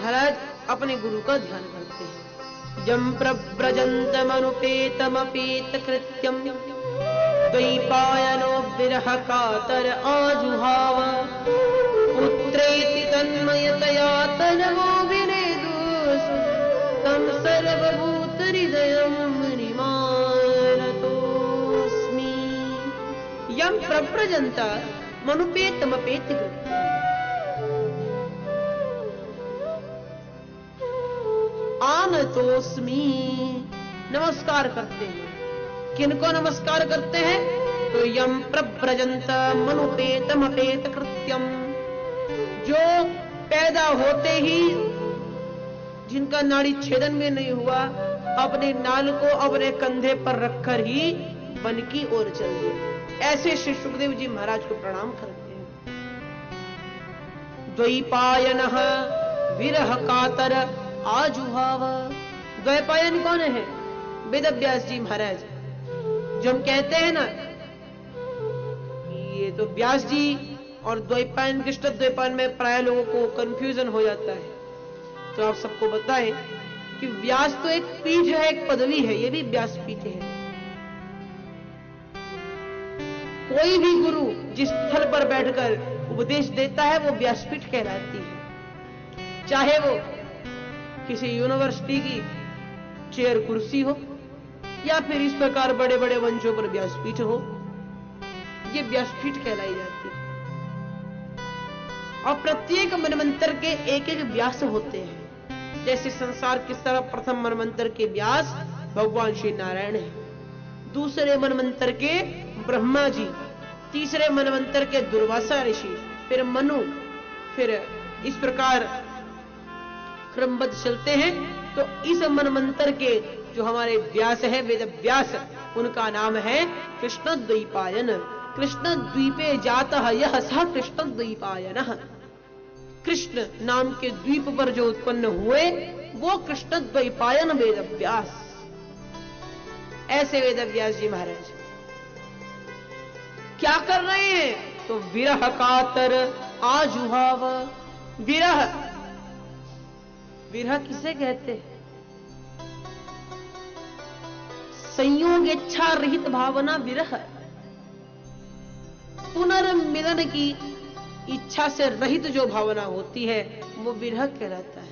महाराज अपने गुरु का ध्यान करते हैं। यम प्रव्रजन्तमनुपेतमपेत कृत्यम द्वैपायनो विरह कातर आजुहाव पुत्रेति तन्मयतया तनवो विनेदुस् तं सर्वभूत हृदयं मुनिमानतोऽस्मि। यम प्रव्रजन्त मनुपेतमपेत कृत्यम, आनतोस्मि, नमस्कार करते हैं। किनको नमस्कार करते हैं? तो यम प्रव्रजन्त मनुपेतमपेत कृत्यम, जो पैदा होते ही जिनका नाड़ी छेदन में नहीं हुआ, अपने नाल को अपने कंधे पर रखकर ही वन की ओर चल दिए। ऐसे श्री सुखदेव जी महाराज को प्रणाम करते हैं। द्वैपायनः विरह कातर आजुहाव। द्वैपायन कौन है? वेदव्यास जी महाराज। जो हम कहते हैं ना, ये तो व्यास जी और द्वैपायन, कृष्ण द्वैपायन में प्राय लोगों को कंफ्यूजन हो जाता है। तो आप सबको बताएं कि व्यास तो एक पीठ है, एक पदवी है, ये भी व्यास पीठ है। कोई भी गुरु जिस स्थल पर बैठकर उपदेश देता है वो व्यासपीठ कहलाती है। चाहे वो किसी यूनिवर्सिटी की चेयर कुर्सी हो या फिर इस प्रकार बड़े बड़े मंचों पर व्यासपीठ हो, ये व्यासपीठ कहलाई जाती है। और प्रत्येक मनवंतर के एक एक व्यास होते हैं। जैसे संसार की सर्वप्रथम मनवंतर के व्यास भगवान श्री नारायण है, दूसरे मनवंतर के ब्रह्मा जी, तीसरे मनवंतर के दुर्वासा ऋषि, फिर मनु, फिर इस प्रकार क्रमबद्ध चलते हैं। तो इस मनवंतर के जो हमारे व्यास है, वेद व्यास, उनका नाम है कृष्ण द्वैपायन। कृष्ण द्वीपे जातः यह सा कृष्ण द्वैपायनः। कृष्ण नाम के द्वीप पर जो उत्पन्न हुए वो कृष्ण द्वैपायन वेद व्यास। ऐसे वेद व्यास जी महाराज क्या कर रहे हैं? तो विरह कातर आजुहाव। विरह, विरह किसे कहते हैं? संयोग इच्छा रहित भावना विरह। पुनर्मिलन की इच्छा से रहित जो भावना होती है वो विरह कहलाता है।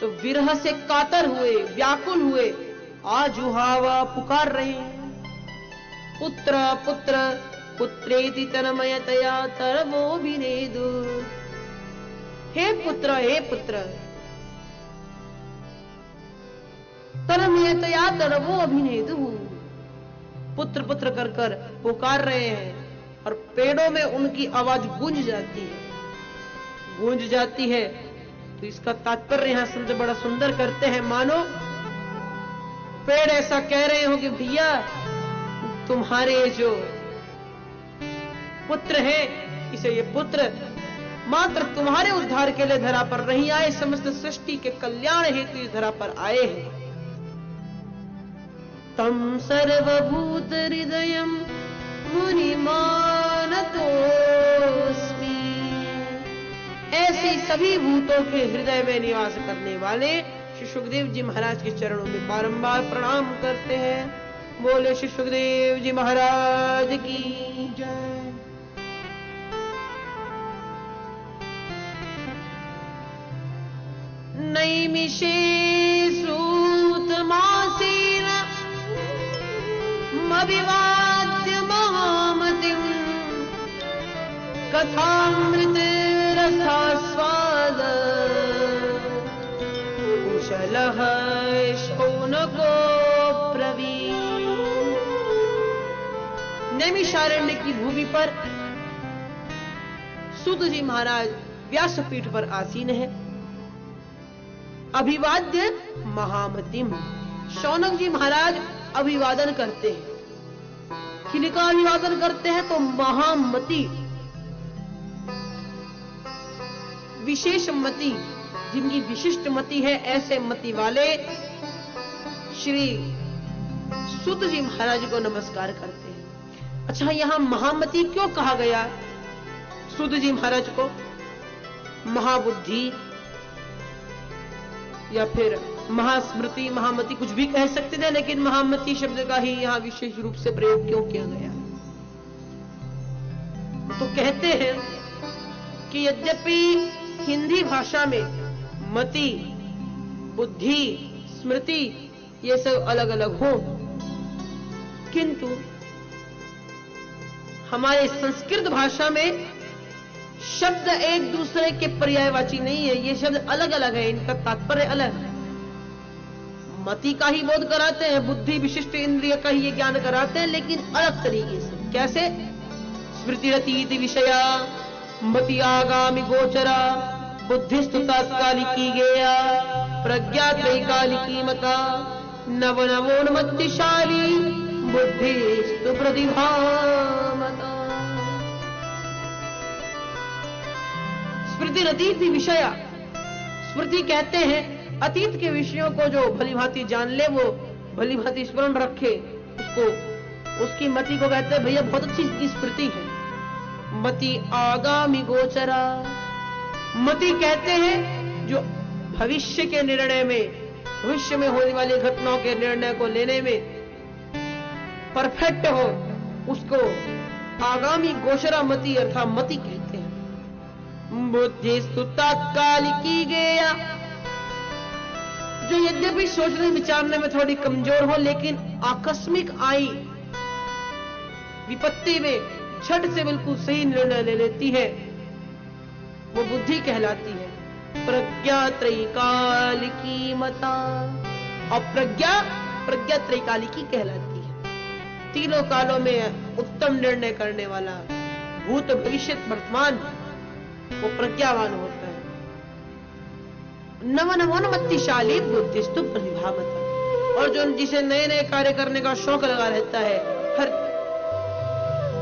तो विरह से कातर हुए, व्याकुल हुए, आजुहावा, पुकार रहे हैं। पुत्र पुत्र पुत्रेति तन्मयतया तरवो विनेदु। हे पुत्र, हे पुत्र, तन्मयतया तरवो अभिनेदु। पुत्र पुत्र कर कर पुकार रहे हैं और पेड़ों में उनकी आवाज गूंज जाती है, गूंज जाती है। तो इसका तात्पर्य यहां संत बड़ा सुंदर करते हैं। मानो पेड़ ऐसा कह रहे हो कि भैया तुम्हारे जो पुत्र हैं, इसे ये पुत्र मात्र तुम्हारे उद्धार के लिए धरा पर नहीं आए, समस्त सृष्टि के कल्याण हेतु इस धरा पर आए हैं। तम सर्वभूत हृदयम मुनिमानतोस्मि। ऐसे सभी भूतों के हृदय में निवास करने वाले श्री सुखदेव जी महाराज के चरणों में बारंबार प्रणाम करते हैं। बोले श्री सुखदेव जी महाराज की जय। नैमिषे सूतमासेन अभिवाद्य महामतिम् कथामृत रसास्वाद कुशलः शौनको ब्रवीत्। नैमिषारण्य की भूमि पर सूत जी महाराज व्यासपीठ पर आसीन है। अभिवाद्य महामतिम, शौनक जी महाराज अभिवादन करते हैं। किनका अभिवादन करते हैं? तो महामति, विशेष मति, जिनकी विशिष्ट मति है, ऐसे मति वाले श्री सूत जी महाराज को नमस्कार करते हैं। अच्छा, यहां महामति क्यों कहा गया सूत जी महाराज को? महाबुद्धि या फिर महास्मृति, महामति कुछ भी कह सकते थे, लेकिन महामति शब्द का ही यहां विशेष रूप से प्रयोग क्यों किया गया? तो कहते हैं कि यद्यपि हिंदी भाषा में मति, बुद्धि, स्मृति ये सब अलग अलग हो, किंतु हमारे संस्कृत भाषा में शब्द एक दूसरे के पर्यायवाची नहीं है। ये शब्द अलग अलग है, इनका तात्पर्य अलग है। मति का ही बोध कराते हैं, बुद्धि विशिष्ट इंद्रिय का ही ये ज्ञान कराते हैं, लेकिन अलग तरीके से। कैसे? स्मृतिरतीति विषया, मति आगामी गोचरा, बुद्धिस्तु तात्कालिकी गेया, प्रज्ञा त्रैकालिकी मता, नव नवोन्मत्तिशाली, बुद्धिस्तु प्रतिभामता। स्मृतिरतीति विषया, स्मृति कहते हैं अतीत के विषयों को जो भलीभांति जान ले, वो भलीभांति स्मरण रखे, उसको, उसकी मति को कहते हैं भैया बहुत अच्छी इसकी स्मृति है। मति आगामी गोचरा, मति कहते हैं जो भविष्य के निर्णय में, भविष्य में होने वाली घटनाओं के निर्णय को लेने में परफेक्ट हो, उसको आगामी गोचरा मति अर्थात मति कहते हैं। बुद्धिस्तु तात्कालिकी गेया, जो यद्यपि सोचने विचारने में थोड़ी कमजोर हो, लेकिन आकस्मिक आई विपत्ति में झट से बिल्कुल सही निर्णय ले लेती है, वो बुद्धि कहलाती है। प्रज्ञा त्रैकालिकी मता, और प्रज्ञा त्रैकालिकी कहलाती है। तीनों कालों में उत्तम निर्णय करने वाला, भूत भविष्य वर्तमान, वो प्रज्ञावान होता है। नवोन्मत्तिशाली, बुद्धिस्तु प्रतिभामता, और जो जिसे नए नए कार्य करने का शौक लगा रहता है,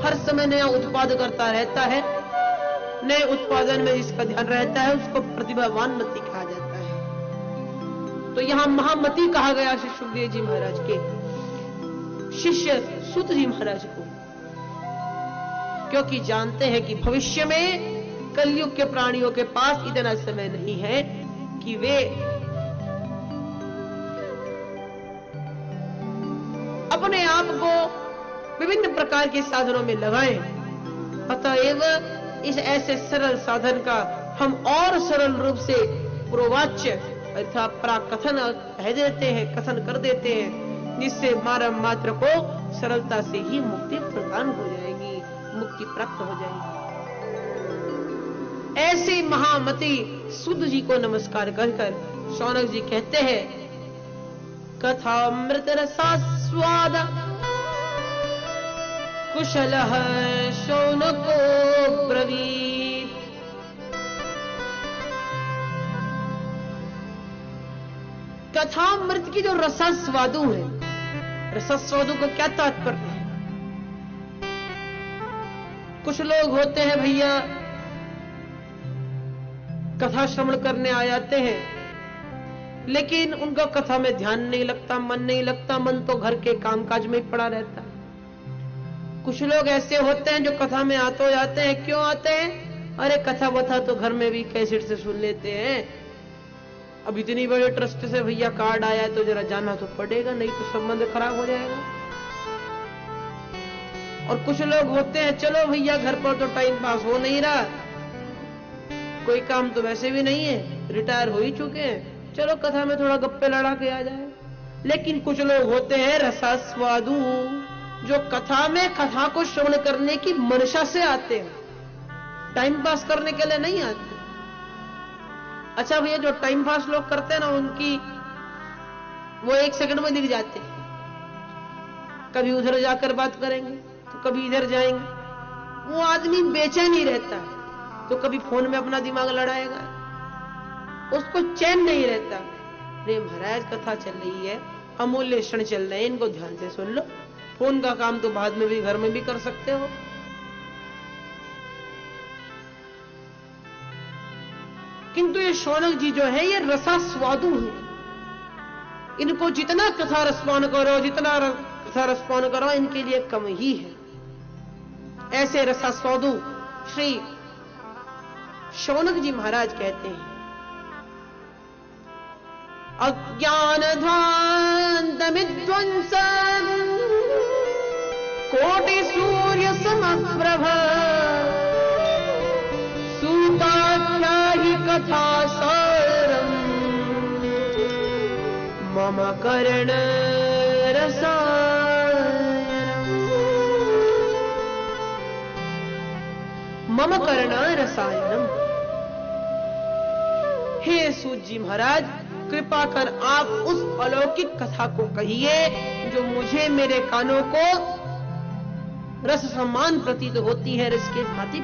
हर समय नया उत्पाद करता रहता है, नए उत्पादन में जिसका ध्यान रहता है, उसको प्रतिभावान मति कहा जाता है। तो यहां महामति कहा गया श्री सुखदेव जी महाराज के शिष्य सूत जी महाराज को, क्योंकि जानते हैं कि भविष्य में कलयुग के प्राणियों के पास इतना समय नहीं है कि वे अपने आप को विभिन्न प्रकार के साधनों में लगाएं। अतएव इस ऐसे सरल साधन का हम और सरल रूप से पूर्ववाच्य अर्थात प्राकथन कह देते हैं, कथन कर देते हैं, जिससे मानव मात्र को सरलता से ही मुक्ति प्रदान हो जाएगी, मुक्ति प्राप्त हो जाएगी। ऐसे महामति सुध जी को नमस्कार कर शौनक जी कहते हैं, कथामृत रसास्वाद कुशल शौनको ब्रवीत। कथामृत की जो रसास्वादु है, रसास्वादु का क्या तात्पर्य है? कुछ लोग होते हैं भैया कथा श्रवण करने आ जाते हैं, लेकिन उनका कथा में ध्यान नहीं लगता, मन नहीं लगता, मन तो घर के कामकाज में ही पड़ा रहता है। कुछ लोग ऐसे होते हैं जो कथा में आते जाते हैं। क्यों आते हैं? अरे कथा वथा तो घर में भी कैसेट से सुन लेते हैं, अब इतनी बड़े ट्रस्ट से भैया कार्ड आया है तो जरा जाना तो पड़ेगा, नहीं तो संबंध खराब हो जाएगा। और कुछ लोग होते हैं चलो भैया घर पर तो टाइम पास हो नहीं रहा, कोई काम तो वैसे भी नहीं है, रिटायर हो ही चुके हैं, चलो कथा में थोड़ा गप्पे लड़ा के आ जाए। लेकिन कुछ लोग होते हैं रसास्वादु, जो कथा में कथा को श्रवण करने की मनसा से आते हैं, टाइम पास करने के लिए नहीं आते। अच्छा भैया जो टाइम पास लोग करते हैं ना, उनकी वो 1 सेकंड में दिख जाते हैं, कभी उधर जाकर बात करेंगे तो कभी इधर जाएंगे। वो आदमी बेचैन ही रहता है, तो कभी फोन में अपना दिमाग लड़ाएगा, उसको चैन नहीं रहता। अरे महाराज कथा चल रही है, अमूल्य क्षण चल रहे हैं, इनको ध्यान से सुन लो, फोन का काम तो बाद में भी घर में भी कर सकते हो। किंतु ये शौनक जी जो है ये रसास्वादु है, इनको जितना कथा रसपान करो, जितना कथा रसपान करो, इनके लिए कम ही है। ऐसे रसास्वादु श्री शौनक जी महाराज कहते हैं, अज्ञान ध्वांत विध्वंस कोटि सूर्य समप्रभ सूताख्याहि कथा सारम मम कर्ण रसायनम। मम कर्ण रसायनम। हे सूत जी महाराज, कृपा कर आप उस अलौकिक कथा को कहिए जो मुझे मेरे कानों को रस समान प्रतीत होती है, रस के भांति